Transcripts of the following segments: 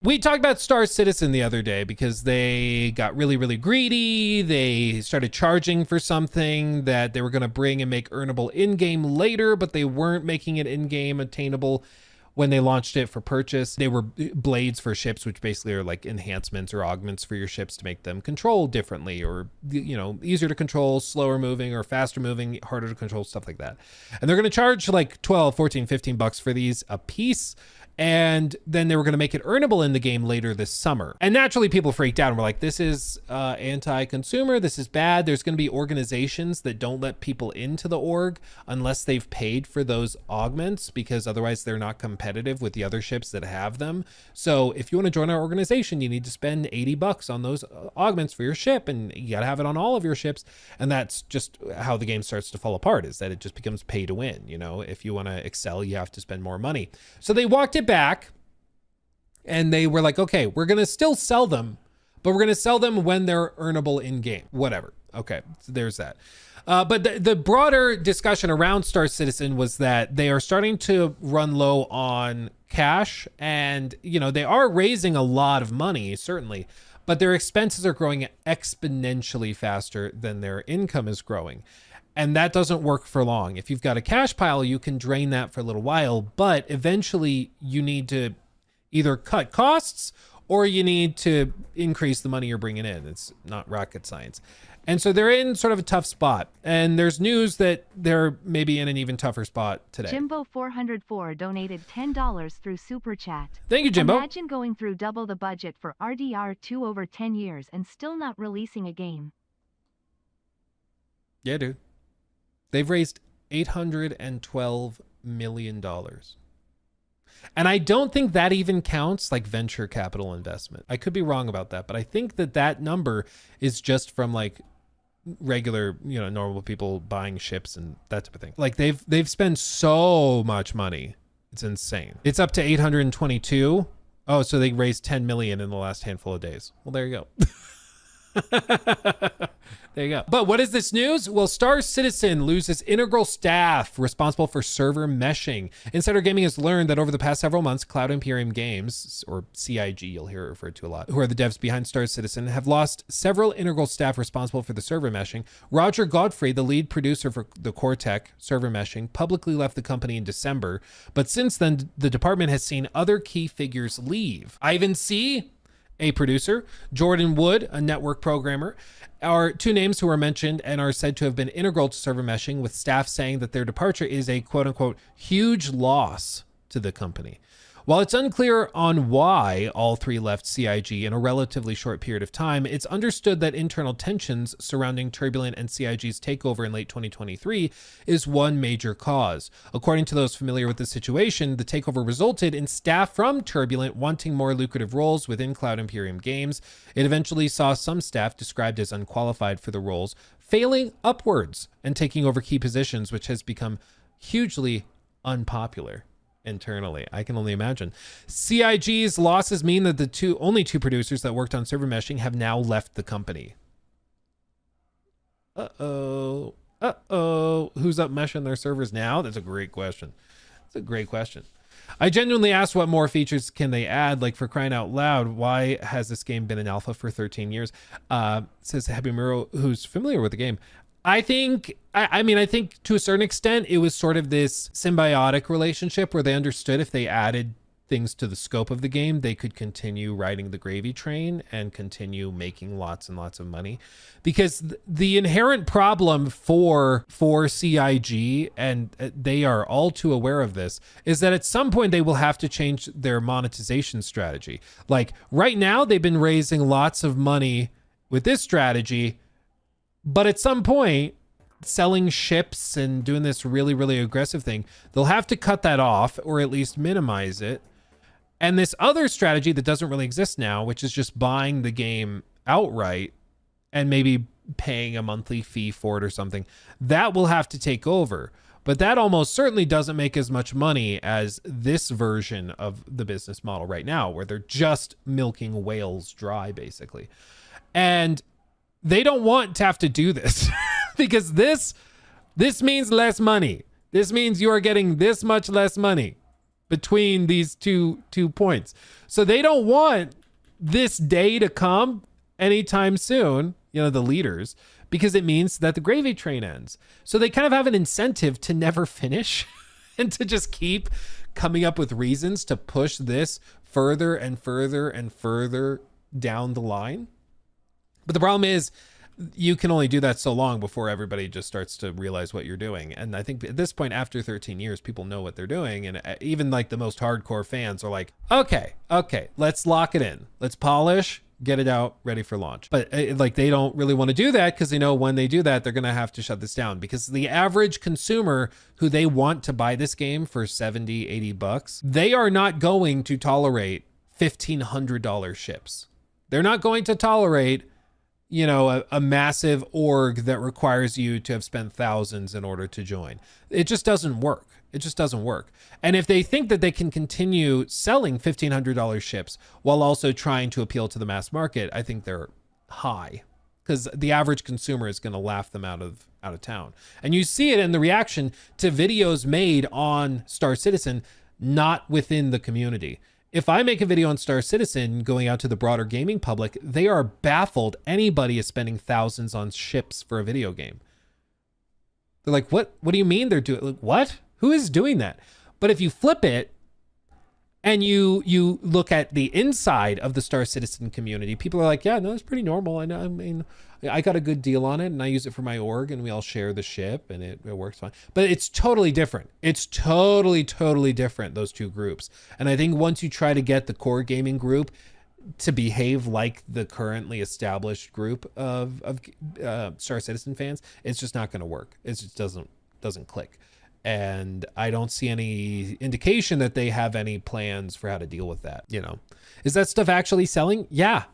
We talked about Star Citizen the other day because they got really, really greedy. They started charging for something that they were going to bring and make earnable in-game later, but they weren't making it in-game attainable when they launched it for purchase. They were blades for ships, which basically are like enhancements or augments for your ships to make them control differently, or, you know, easier to control, slower moving or faster moving, harder to control, stuff like that. And they're going to charge like 12, 14, 15 bucks for these a piece. And then they were going to make it earnable in the game later this summer. And naturally people freaked out and were like, this is anti-consumer. This is bad. There's going to be organizations that don't let people into the org unless they've paid for those augments, because otherwise they're not competitive with the other ships that have them. So if you want to join our organization, you need to spend 80 bucks on those augments for your ship, and you got to have it on all of your ships. And that's just how the game starts to fall apart, is that it just becomes pay to win. You know, if you want to excel, you have to spend more money. So they walked it back, and they were like, okay, we're going to still sell them, but we're going to sell them when they're earnable in game, whatever. Okay, so there's that. But the broader discussion around Star Citizen was that they are starting to run low on cash, and, you know, they are raising a lot of money, certainly, but their expenses are growing exponentially faster than their income is growing. And that doesn't work for long. If you've got a cash pile, you can drain that for a little while, but eventually you need to either cut costs or you need to increase the money you're bringing in. It's not rocket science. And so they're in sort of a tough spot. And there's news that they're maybe in an even tougher spot today. Jimbo404 donated $10 through Super Chat. Thank you, Jimbo. Imagine going through double the budget for RDR2 over 10 years and still not releasing a game. Yeah, dude. They've raised $812 million. And I don't think that even counts like venture capital investment. I could be wrong about that, but I think that that number is just from like regular, you know, normal people buying ships and that type of thing. Like they've spent so much money. It's insane. It's up to 822. Oh, so they raised 10 million in the last handful of days. Well, there you go. There you go. But what is this news? Well, Star Citizen loses integral staff responsible for server meshing. Insider Gaming has learned that over the past several months, Cloud Imperium Games, or CIG, you'll hear it referred to a lot, who are the devs behind Star Citizen, have lost several integral staff responsible for the server meshing. Roger Godfrey, the lead producer for the core tech server meshing, publicly left the company in December. But since then, the department has seen other key figures leave. Ivan C., a producer, Jordan Wood, a network programmer, are two names who are mentioned and are said to have been integral to server meshing, with staff saying that their departure is a quote unquote huge loss to the company. While it's unclear on why all three left CIG in a relatively short period of time, it's understood that internal tensions surrounding Turbulent and CIG's takeover in late 2023 is one major cause. According to those familiar with the situation, the takeover resulted in staff from Turbulent wanting more lucrative roles within Cloud Imperium Games. It eventually saw some staff described as unqualified for the roles failing upwards and taking over key positions, which has become hugely unpopular internally. I can only imagine. CIG's losses mean that the only two producers that worked on server meshing have now left the company. Uh-oh. Who's up meshing their servers now? That's a great question. That's a great question. I genuinely asked what more features can they add, like for crying out loud, why has this game been in alpha for 13 years? Says Happy Muro, who's familiar with the game. I think to a certain extent, it was sort of this symbiotic relationship where they understood if they added things to the scope of the game, they could continue riding the gravy train and continue making lots and lots of money. Because the inherent problem for CIG, and they are all too aware of this, is that at some point they will have to change their monetization strategy. Like right now, they've been raising lots of money with this strategy, but at some point, selling ships and doing this really, really aggressive thing, they'll have to cut that off or at least minimize it. And this other strategy that doesn't really exist now, which is just buying the game outright and maybe paying a monthly fee for it or something, that will have to take over. But that almost certainly doesn't make as much money as this version of the business model right now, where they're just milking whales dry, basically. And they don't want to have to do this because this means less money. This means you are getting this much less money. between these two points. So they don't want this day to come anytime soon, the leaders, because it means that the gravy train ends. So they kind of have an incentive to never finish and to just keep coming up with reasons to push this further and further and further down the line. But the problem is you can only do that so long before everybody just starts to realize what you're doing. And I think at this point, after 13 years, people know what they're doing. And even like the most hardcore fans are like, okay, let's lock it in. Let's polish, get it out, ready for launch. But like they don't really want to do that because they know when they do that, they're going to have to shut this down, because the average consumer who they want to buy this game for 70, 80 bucks, they are not going to tolerate $1,500 ships. They're not going to tolerate a massive org that requires you to have spent thousands in order to join. It just doesn't work. It just doesn't work. And if they think that they can continue selling $1,500 ships while also trying to appeal to the mass market, I think they're high, because the average consumer is going to laugh them out of town. And you see it in the reaction to videos made on Star Citizen, not within the community. If I make a video on Star Citizen going out to the broader gaming public, they are baffled anybody is spending thousands on ships for a video game. They're like, what do you mean they're doing? Like, what? Who is doing that? But if you flip it and you look at the inside of the Star Citizen community, people are like, yeah, no, it's pretty normal. I mean, I got a good deal on it and I use it for my org and we all share the ship and it works fine. But it's totally different. It's totally different, those two groups. And I think once you try to get the core gaming group to behave like the currently established group of Star Citizen fans, it's just not going to work. It just doesn't click. And I don't see any indication that they have any plans for how to deal with that. Is that stuff actually selling? Yeah.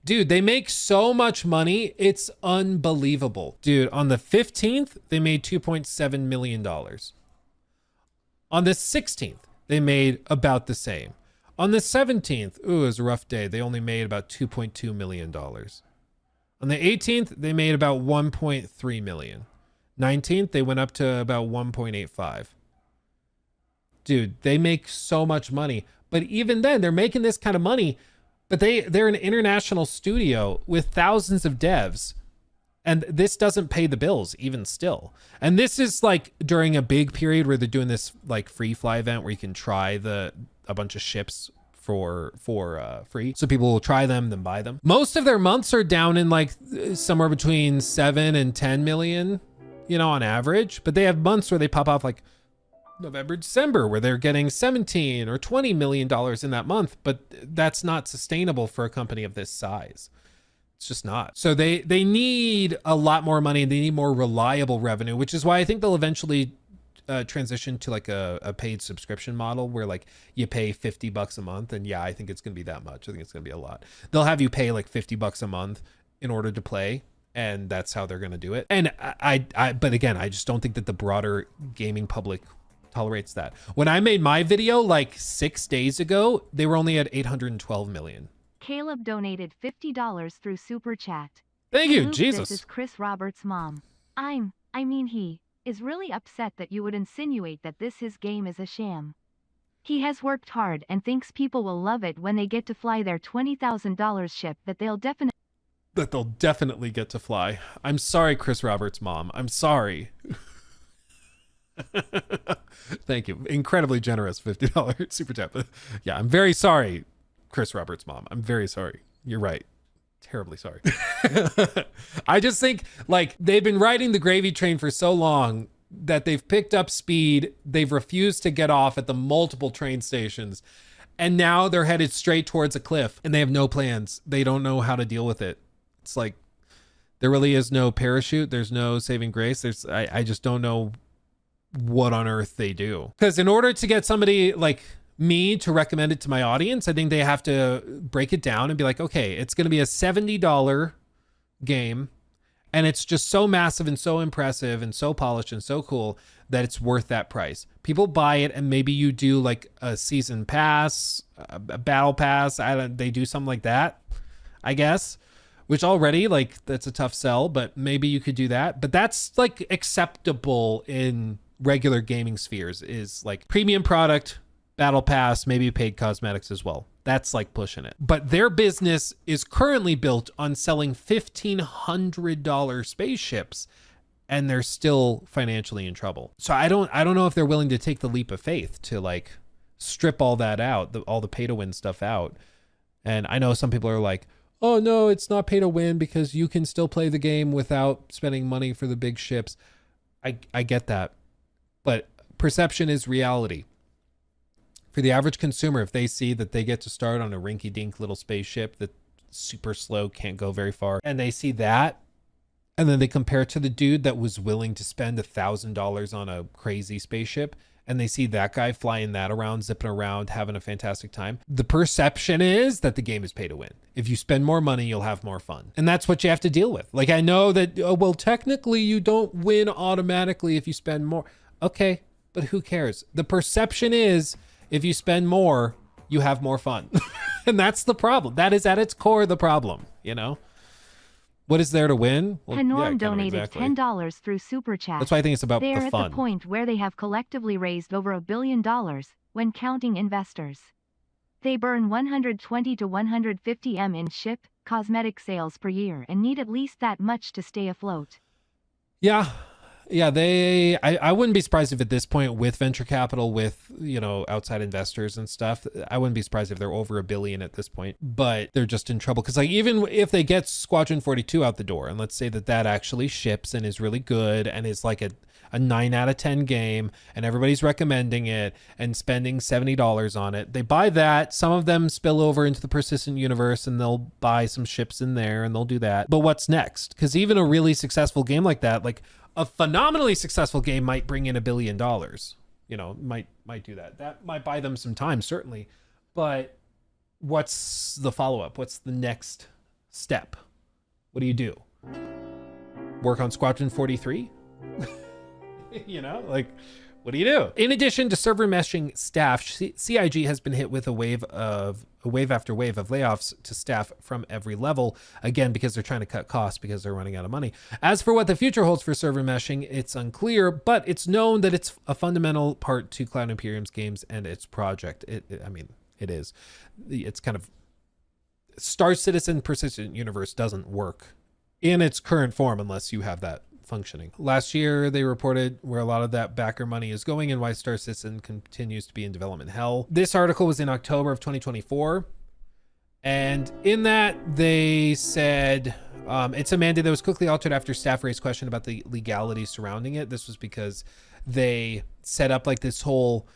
Dude, they make so much money. It's unbelievable. Dude, on the 15th, they made $2.7 million. On the 16th, they made about the same. On the 17th, it was a rough day. They only made about $2.2 million. On the 18th, they made about $1.3 million. 19th, they went up to about 1.85. Dude, they make so much money. But even then, they're making this kind of money, but they're an international studio with thousands of devs. And this doesn't pay the bills even still. And this is like during a big period where they're doing this like free fly event where you can try a bunch of ships for free. So people will try them, then buy them. Most of their months are down in like somewhere between 7 and 10 million, on average. But they have months where they pop off like November, December, where they're getting 17 or $20 million in that month. But that's not sustainable for a company of this size. It's just not. So they need a lot more money and they need more reliable revenue, which is why I think they'll eventually transition to like a paid subscription model where like you pay $50 a month. And yeah, I think it's going to be that much. I think it's going to be a lot. They'll have you pay like $50 a month in order to play. And that's how they're going to do it. And but again, I just don't think that the broader gaming public tolerates that. When I made my video like 6 days ago, they were only at 812 million. Caleb donated $50 through Super Chat. Thank you, Luke, Jesus. This is Chris Roberts' mom. He is really upset that you would insinuate that his game is a sham. He has worked hard and thinks people will love it when they get to fly their $20,000 ship that they'll definitely get to fly. I'm sorry, Chris Roberts' mom. I'm sorry. Thank you. Incredibly generous $50 super chat. Yeah, I'm very sorry, Chris Roberts' mom. I'm very sorry. You're right. Terribly sorry. I just think like they've been riding the gravy train for so long that they've picked up speed. They've refused to get off at the multiple train stations. And now they're headed straight towards a cliff and they have no plans. They don't know how to deal with it. It's like there really is no parachute. There's no saving grace. I just don't know what on earth they do. Because in order to get somebody like me to recommend it to my audience, I think they have to break it down and be like, okay, it's going to be a $70 game. And it's just so massive and so impressive and so polished and so cool that it's worth that price. People buy it and maybe you do like a season pass, a battle pass. They do something like that, I guess. Which already, like, that's a tough sell, but maybe you could do that. But that's, like, acceptable in regular gaming spheres, is, like, premium product battle pass, maybe paid cosmetics as well. That's like pushing it. But their business is currently built on selling $1,500 spaceships, and they're still financially in trouble. So I don't know if they're willing to take the leap of faith to like strip all that out, all the pay to win stuff out. And I know some people are like, oh no, it's not pay to win because you can still play the game without spending money for the big ships. I get that. But perception is reality. For the average consumer, if they see that they get to start on a rinky-dink little spaceship that's super slow, can't go very far, and they see that, and then they compare it to the dude that was willing to spend $1,000 on a crazy spaceship, and they see that guy flying that around, zipping around, having a fantastic time, the perception is that the game is pay to win. If you spend more money, you'll have more fun. And that's what you have to deal with. Like, I know that, oh, well, technically you don't win automatically if you spend more. Okay, but who cares? The perception is if you spend more, you have more fun. And that's the problem. That is at its core the problem, you know? What is there to win? Well, Norm donated $10 through Super Chat. That's why I think it's about the fun. They're at the point where they have collectively raised over $1 billion when counting investors. They burn 120 to 150 M in ship, cosmetic sales per year and need at least that much to stay afloat. Yeah. Yeah, I wouldn't be surprised if at this point with venture capital, with, you know, outside investors and stuff, I wouldn't be surprised if they're over $1 billion at this point, but they're just in trouble. Cause like, even if they get Squadron 42 out the door, and let's say that actually ships and is really good and is like a 9 out of 10 game and everybody's recommending it and spending $70 on it, they buy that. Some of them spill over into the persistent universe and they'll buy some ships in there and they'll do that. But what's next? Cause even a really successful game like that, like a phenomenally successful game might bring in $1 billion, you know, might do that. That might buy them some time, certainly. But what's the follow-up? What's the next step? What do you do? Work on Squadron 43? You know, like, what do you do? In addition to server meshing staff, CIG has been hit with a wave after wave of layoffs to staff from every level, again, because they're trying to cut costs because they're running out of money. As for what the future holds for server meshing, it's unclear, but it's known that it's a fundamental part to Cloud Imperium's games and its project. I mean, it is. It's kind of Star Citizen Persistent Universe doesn't work in its current form unless you have that functioning. Last year, they reported where a lot of that backer money is going and why Star Citizen continues to be in development hell. This article was in October of 2024. And in that, they said it's a mandate that was quickly altered after staff raised question about the legality surrounding it. This was because they set up like this whole,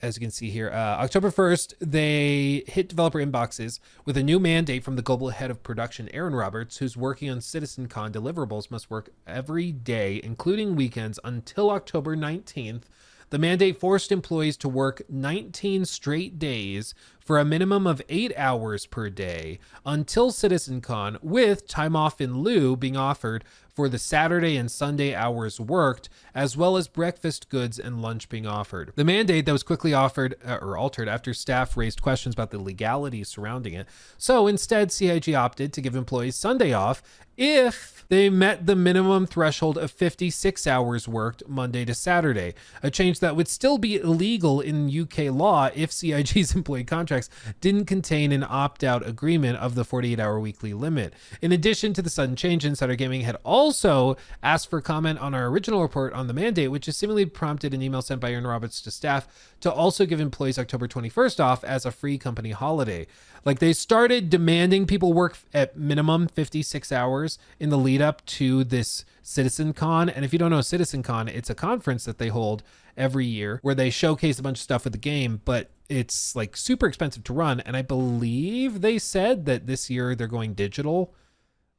as you can see here, October 1st, they hit developer inboxes with a new mandate from the global head of production, Aaron Roberts, who's working on CitizenCon deliverables, must work every day, including weekends, until October 19th. The mandate forced employees to work 19 straight days for a minimum of 8 hours per day until CitizenCon, with time off in lieu being offered for the Saturday and Sunday hours worked, as well as breakfast goods and lunch being offered. The mandate that was quickly altered after staff raised questions about the legality surrounding it. So instead, CIG opted to give employees Sunday off if they met the minimum threshold of 56 hours worked Monday to Saturday, a change that would still be illegal in UK law if CIG's employee contracts didn't contain an opt-out agreement of the 48-hour weekly limit. In addition to the sudden change, Insider Gaming had also asked for comment on our original report on the mandate, which has seemingly prompted an email sent by Aaron Roberts to staff to also give employees October 21st off as a free company holiday. Like, they started demanding people work at minimum 56 hours in the lead up to this CitizenCon. And if you don't know CitizenCon, it's a conference that they hold every year where they showcase a bunch of stuff with the game, but it's like super expensive to run. And I believe they said that this year they're going digital.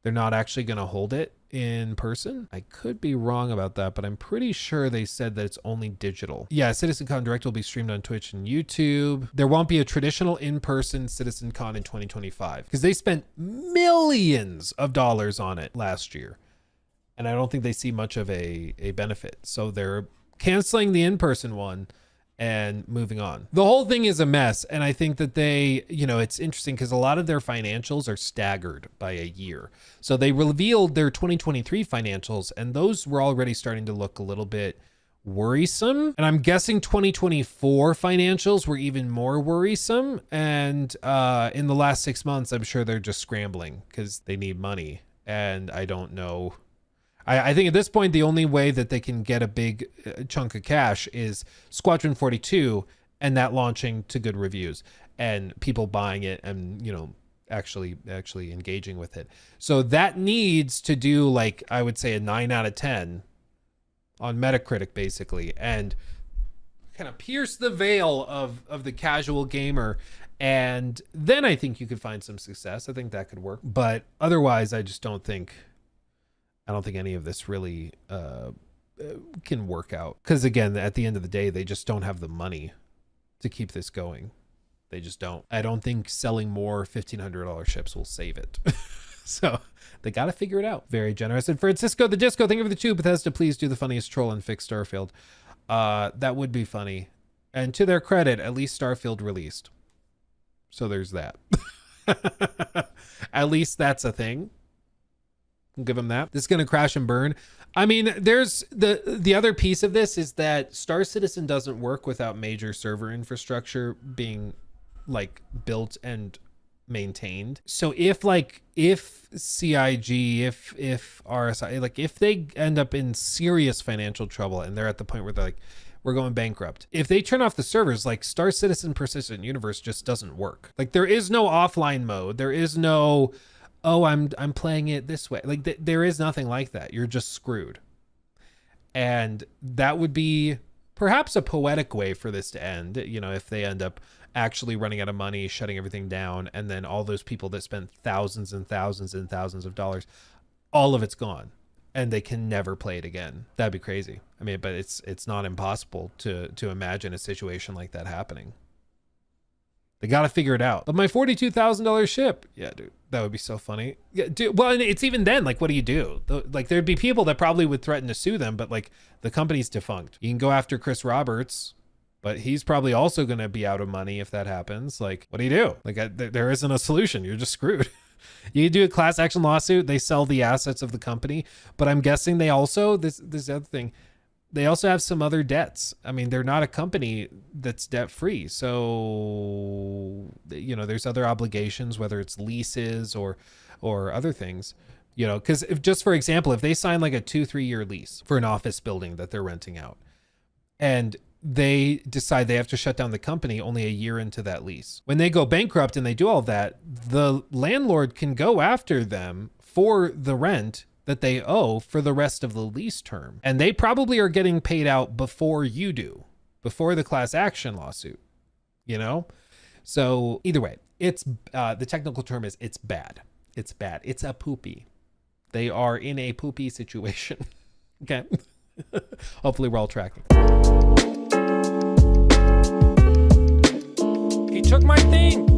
They're not actually going to hold it in person. I could be wrong about that, but I'm pretty sure they said that it's only digital. Yeah, CitizenCon Direct will be streamed on Twitch and YouTube. There won't be a traditional in-person CitizenCon in 2025 because they spent millions of dollars on it last year. And I don't think they see much of a benefit. So they're canceling the in-person one and moving on. The whole thing is a mess. And I think that they, you know, it's interesting because a lot of their financials are staggered by a year. So they revealed their 2023 financials, and those were already starting to look a little bit worrisome. And I'm guessing 2024 financials were even more worrisome. And in the last 6 months, I'm sure they're just scrambling because they need money. And I don't know. I think at this point, the only way that they can get a big chunk of cash is Squadron 42 and that launching to good reviews and people buying it and, you know, actually engaging with it. So that needs to do, like, I would say a 9 out of 10 on Metacritic, basically, and kind of pierce the veil of the casual gamer. And then I think you could find some success. I think that could work. But otherwise, I don't think any of this really can work out. Because again, at the end of the day, they just don't have the money to keep this going. They just don't. I don't think selling more $1,500 ships will save it. So they got to figure it out. Very generous. And Francisco the Disco, thank you for the 2. Bethesda, please do the funniest troll and fix Starfield. That would be funny. And to their credit, at least Starfield released. So there's that. At least that's a thing. We'll give them that. This is going to crash and burn. I mean, there's the other piece of this is that Star Citizen doesn't work without major server infrastructure being like built and maintained. So if CIG, if RSI, like if they end up in serious financial trouble and they're at the point where they're like, we're going bankrupt, if they turn off the servers, like Star Citizen Persistent Universe just doesn't work. Like there is no offline mode. There is no, oh, I'm playing it this way. Like there is nothing like that. You're just screwed. And that would be perhaps a poetic way for this to end, you know, if they end up actually running out of money, shutting everything down, and then all those people that spent thousands and thousands and thousands of dollars, all of it's gone and they can never play it again. That'd be crazy. I mean, but it's not impossible to imagine a situation like that happening. They got to figure it out. But my $42,000 ship, yeah, dude, that would be so funny. Yeah, dude. Well, and it's even then, like, what do you do? Like, there'd be people that probably would threaten to sue them, but like the company's defunct. You can go after Chris Roberts, but he's probably also going to be out of money if that happens. Like, what do you do? Like, there isn't a solution. You're just screwed. You do a class action lawsuit. They sell the assets of the company, but I'm guessing they also, this other thing, they also have some other debts. I mean, they're not a company that's debt free. So, you know, there's other obligations, whether it's leases or other things, you know, because if just for example, if they sign like a 2-3 year lease for an office building that they're renting out and they decide they have to shut down the company only a year into that lease, when they go bankrupt and they do all that, the landlord can go after them for the rent that they owe for the rest of the lease term. And they probably are getting paid out before you do, before the class action lawsuit, you know? So either way, it's the technical term is it's bad. It's bad. It's a poopy. They are in a poopy situation. Okay. Hopefully we're all tracking. He took my thing.